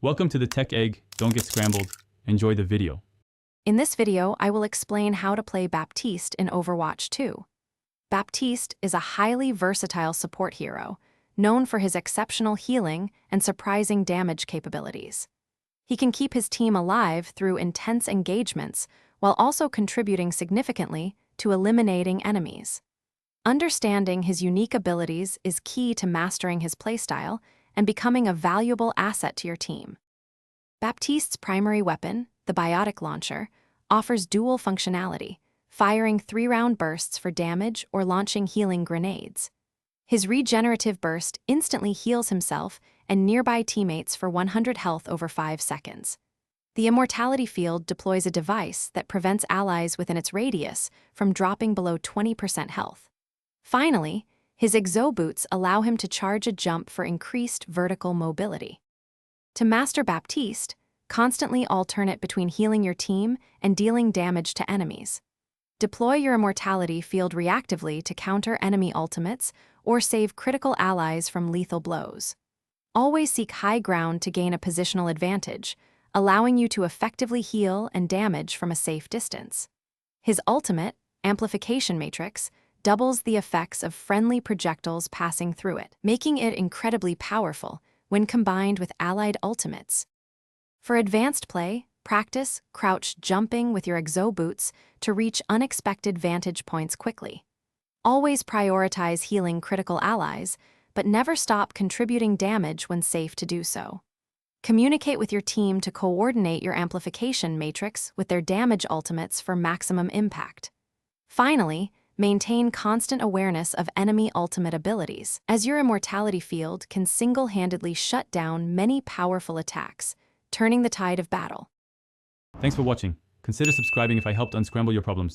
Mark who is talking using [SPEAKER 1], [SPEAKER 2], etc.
[SPEAKER 1] Welcome to the Tech Egg. Don't get scrambled. Enjoy the video.
[SPEAKER 2] In this video, I will explain how to play Baptiste in Overwatch 2. Baptiste is a highly versatile support hero, known for his exceptional healing and surprising damage capabilities. He can keep his team alive through intense engagements, while also contributing significantly to eliminating enemies. Understanding his unique abilities is key to mastering his playstyle and becoming a valuable asset to your team. Baptiste's primary weapon, the Biotic Launcher, offers dual functionality, firing 3-round bursts for damage or launching healing grenades. His regenerative burst instantly heals himself and nearby teammates for 100 health over 5 seconds. The Immortality Field deploys a device that prevents allies within its radius from dropping below 20% health. Finally, his Exo Boots allow him to charge a jump for increased vertical mobility. To master Baptiste, constantly alternate between healing your team and dealing damage to enemies. Deploy your Immortality Field reactively to counter enemy ultimates or save critical allies from lethal blows. Always seek high ground to gain a positional advantage, allowing you to effectively heal and damage from a safe distance. His ultimate, Amplification Matrix, doubles the effects of friendly projectiles passing through it, making it incredibly powerful when combined with allied ultimates. For advanced play, practice crouch jumping with your Exo Boots to reach unexpected vantage points quickly. Always prioritize healing critical allies, but never stop contributing damage when safe to do so. Communicate with your team to coordinate your amplification matrix with their damage ultimates for maximum impact. Finally, maintain constant awareness of enemy ultimate abilities, as your Immortality Field can single-handedly shut down many powerful attacks, turning the tide of battle.
[SPEAKER 1] Thanks for watching. Consider subscribing if I helped unscramble your problems.